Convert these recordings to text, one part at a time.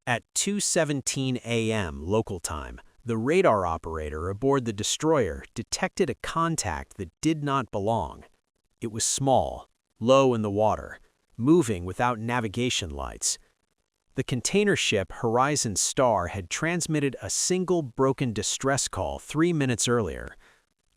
At 2:17 a.m. local time, the radar operator aboard the destroyer detected a contact that did not belong. It was small, low in the water, moving without navigation lights. The container ship Horizon Star had transmitted a single broken distress call 3 minutes earlier.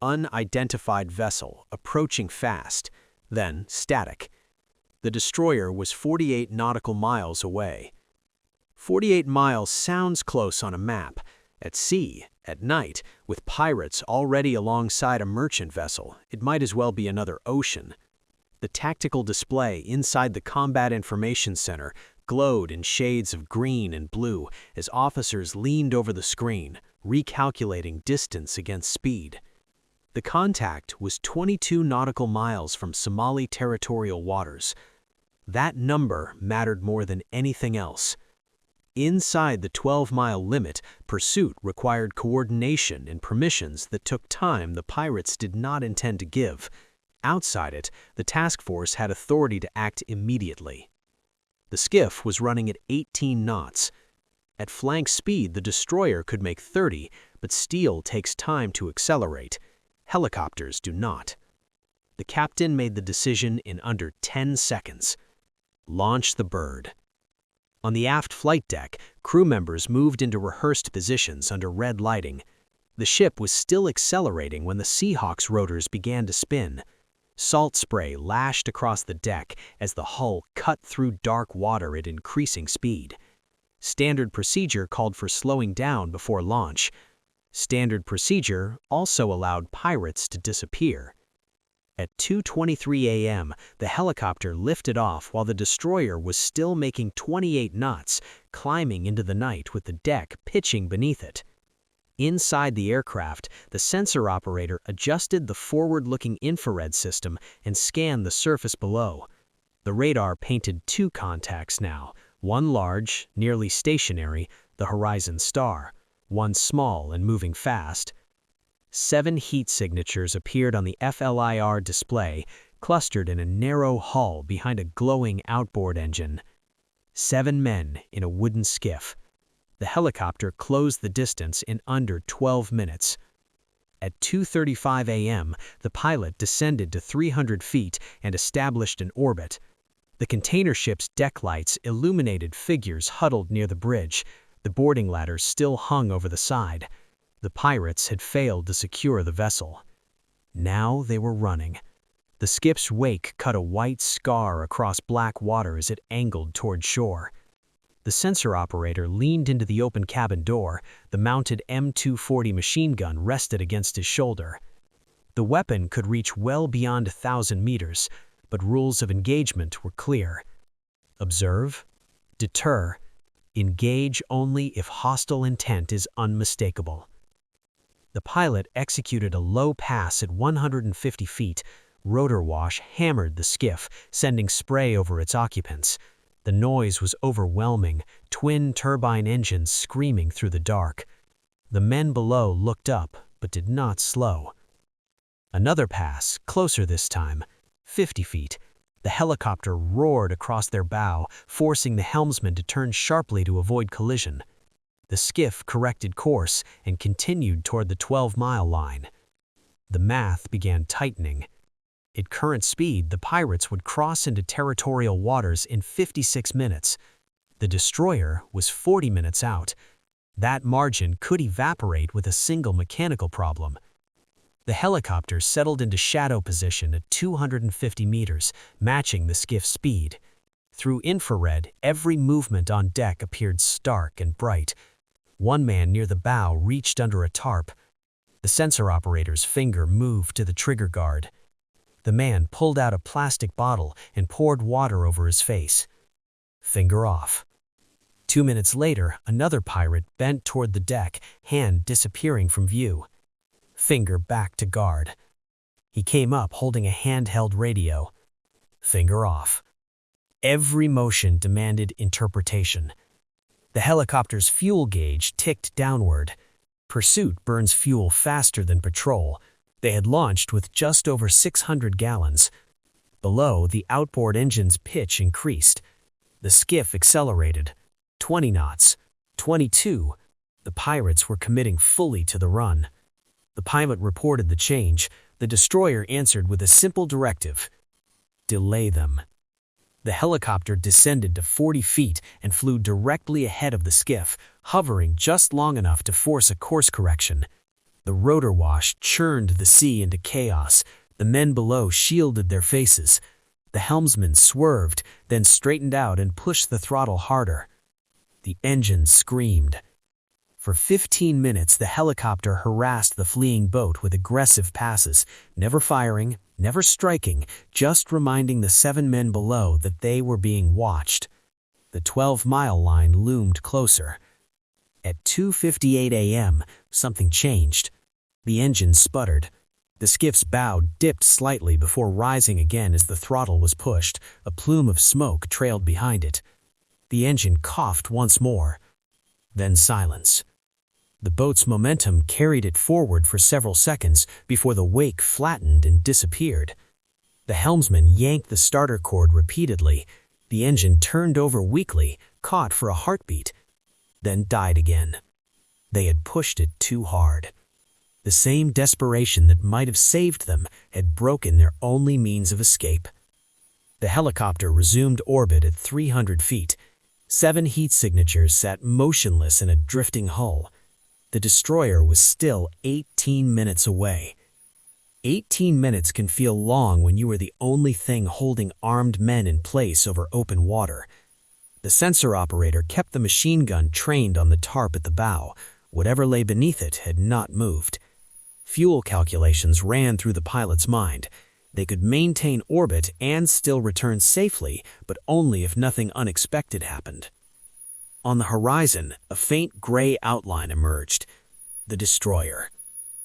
Unidentified vessel, approaching fast, then static. The destroyer was 48 nautical miles away. 48 miles sounds close on a map. At sea, at night, with pirates already alongside a merchant vessel, it might as well be another ocean. The tactical display inside the Combat Information Center glowed in shades of green and blue as officers leaned over the screen, recalculating distance against speed. The contact was 22 nautical miles from Somali territorial waters. That number mattered more than anything else. Inside the 12-mile limit, pursuit required coordination and permissions that took time the pirates did not intend to give. Outside it, the task force had authority to act immediately. The skiff was running at 18 knots. At flank speed, the destroyer could make 30, but steel takes time to accelerate. Helicopters do not. The captain made the decision in under 10 seconds. Launch the bird. On the aft flight deck, crew members moved into rehearsed positions under red lighting. The ship was still accelerating when the Seahawk's rotors began to spin. Salt spray lashed across the deck as the hull cut through dark water at increasing speed. Standard procedure called for slowing down before launch. Standard procedure also allowed pirates to disappear. At 2:23 a.m., the helicopter lifted off while the destroyer was still making 28 knots, climbing into the night with the deck pitching beneath it. Inside the aircraft, the sensor operator adjusted the forward-looking infrared system and scanned the surface below. The radar painted 2 contacts now, one large, nearly stationary, the Horizon Star, one small and moving fast. 7 heat signatures appeared on the FLIR display, clustered in a narrow hull behind a glowing outboard engine. 7 men in a wooden skiff. The helicopter closed the distance in under 12 minutes. At 2:35 a.m., the pilot descended to 300 feet and established an orbit. The container ship's deck lights illuminated figures huddled near the bridge. The boarding ladders still hung over the side. The pirates had failed to secure the vessel. Now they were running. The skip's wake cut a white scar across black water as it angled toward shore. The sensor operator leaned into the open cabin door. The mounted M240 machine gun rested against his shoulder. The weapon could reach well beyond 1,000 meters, but rules of engagement were clear. Observe, deter, engage only if hostile intent is unmistakable. The pilot executed a low pass at 150 feet. Rotor wash hammered the skiff, sending spray over its occupants. The noise was overwhelming, twin turbine engines screaming through the dark. The men below looked up, but did not slow. Another pass, closer this time, 50 feet. The helicopter roared across their bow, forcing the helmsman to turn sharply to avoid collision. The skiff corrected course and continued toward the 12-mile line. The math began tightening. At current speed, the pirates would cross into territorial waters in 56 minutes. The destroyer was 40 minutes out. That margin could evaporate with a single mechanical problem. The helicopter settled into shadow position at 250 meters, matching the skiff's speed. Through infrared, every movement on deck appeared stark and bright. One man near the bow reached under a tarp. The sensor operator's finger moved to the trigger guard. The man pulled out a plastic bottle and poured water over his face. Finger off. 2 minutes later, another pirate bent toward the deck, hand disappearing from view. Finger back to guard. He came up holding a handheld radio. Finger off. Every motion demanded interpretation. The helicopter's fuel gauge ticked downward. Pursuit burns fuel faster than patrol. They had launched with just over 600 gallons. Below, the outboard engine's pitch increased. The skiff accelerated. 20 knots, 22. The pirates were committing fully to the run. The pilot reported the change. The destroyer answered with a simple directive: delay them. The helicopter descended to 40 feet and flew directly ahead of the skiff, hovering just long enough to force a course correction. The rotor wash churned the sea into chaos. The men below shielded their faces. The helmsman swerved, then straightened out and pushed the throttle harder. The engine screamed. For 15 minutes, the helicopter harassed the fleeing boat with aggressive passes, never firing, never striking, just reminding the 7 men below that they were being watched. The 12-mile line loomed closer. At 2:58 a.m., something changed. The engine sputtered. The skiff's bow dipped slightly before rising again as the throttle was pushed. A plume of smoke trailed behind it. The engine coughed once more. Then silence. The boat's momentum carried it forward for several seconds before the wake flattened and disappeared. The helmsman yanked the starter cord repeatedly. The engine turned over weakly, caught for a heartbeat, then died again. They had pushed it too hard. The same desperation that might have saved them had broken their only means of escape. The helicopter resumed orbit at 300 feet. 7 heat signatures sat motionless in a drifting hull. The destroyer was still 18 minutes away. 18 minutes can feel long when you are the only thing holding armed men in place over open water. The sensor operator kept the machine gun trained on the tarp at the bow. Whatever lay beneath it had not moved. Fuel calculations ran through the pilot's mind. They could maintain orbit and still return safely, but only if nothing unexpected happened. On the horizon, a faint gray outline emerged. The destroyer.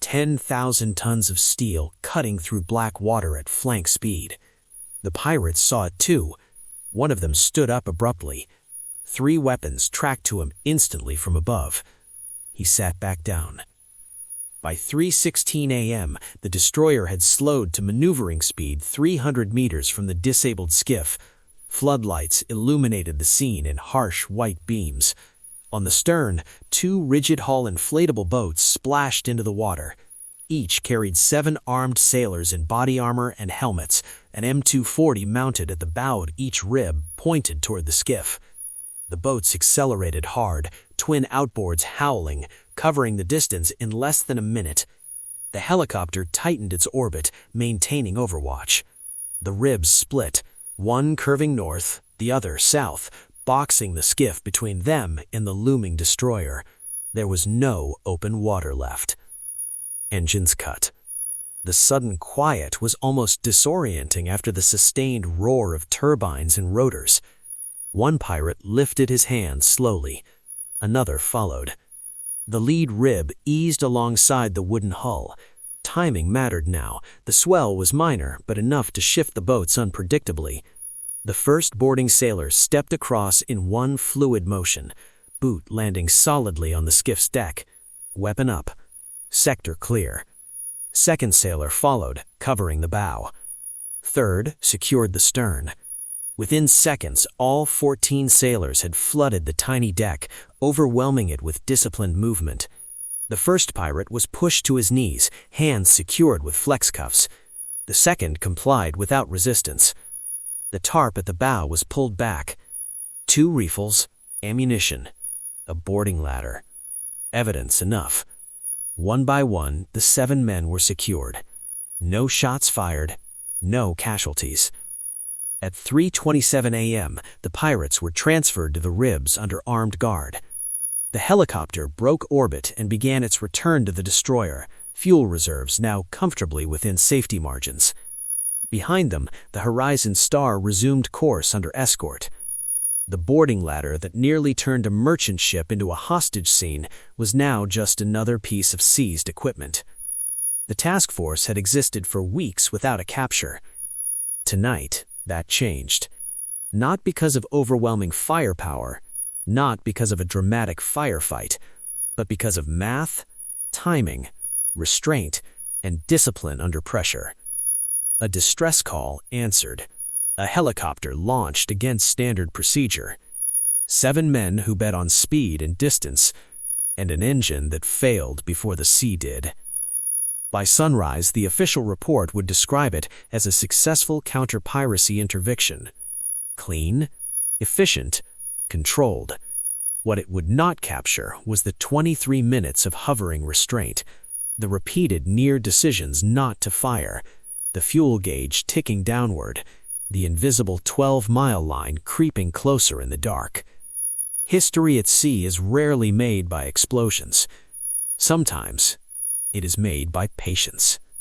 10,000 tons of steel cutting through black water at flank speed. The pirates saw it too. One of them stood up abruptly. 3 weapons tracked to him instantly from above. He sat back down. By 3:16 a.m., the destroyer had slowed to maneuvering speed 300 meters from the disabled skiff. Floodlights illuminated the scene in harsh white beams. On the stern, 2 rigid-hull inflatable boats splashed into the water. Each carried 7 armed sailors in body armor and helmets. An M240 mounted at the bow at each rib pointed toward the skiff. The boats accelerated hard, twin outboards howling, covering the distance in less than a minute. The helicopter tightened its orbit, maintaining overwatch. The ribs split, one curving north, the other south, boxing the skiff between them and the looming destroyer. There was no open water left. Engines cut. The sudden quiet was almost disorienting after the sustained roar of turbines and rotors. One pirate lifted his hand slowly. Another followed. The lead rib eased alongside the wooden hull. Timing mattered now. The swell was minor, but enough to shift the boats unpredictably. The first boarding sailor stepped across in one fluid motion, boot landing solidly on the skiff's deck. Weapon up. Sector clear. Second sailor followed, covering the bow. Third secured the stern. Within seconds, all 14 sailors had flooded the tiny deck, overwhelming it with disciplined movement. The first pirate was pushed to his knees, hands secured with flex cuffs. The second complied without resistance. The tarp at the bow was pulled back. 2 rifles, ammunition, a boarding ladder. Evidence enough. One by one, the 7 men were secured. No shots fired, no casualties. At 3:27 a.m., the pirates were transferred to the ribs under armed guard. The helicopter broke orbit and began its return to the destroyer, fuel reserves now comfortably within safety margins. Behind them, the Horizon Star resumed course under escort. The boarding ladder that nearly turned a merchant ship into a hostage scene was now just another piece of seized equipment. The task force had existed for weeks without a capture. Tonight, that changed. Not because of overwhelming firepower, not because of a dramatic firefight, but because of math, timing, restraint, and discipline under pressure. A distress call answered. A helicopter launched against standard procedure. 7 men who bet on speed and distance, and an engine that failed before the sea did. By sunrise, the official report would describe it as a successful counter-piracy intervention. Clean, efficient, controlled. What it would not capture was the 23 minutes of hovering restraint, the repeated near decisions not to fire, the fuel gauge ticking downward, the invisible 12-mile line creeping closer in the dark. History at sea is rarely made by explosions. Sometimes it is made by patience.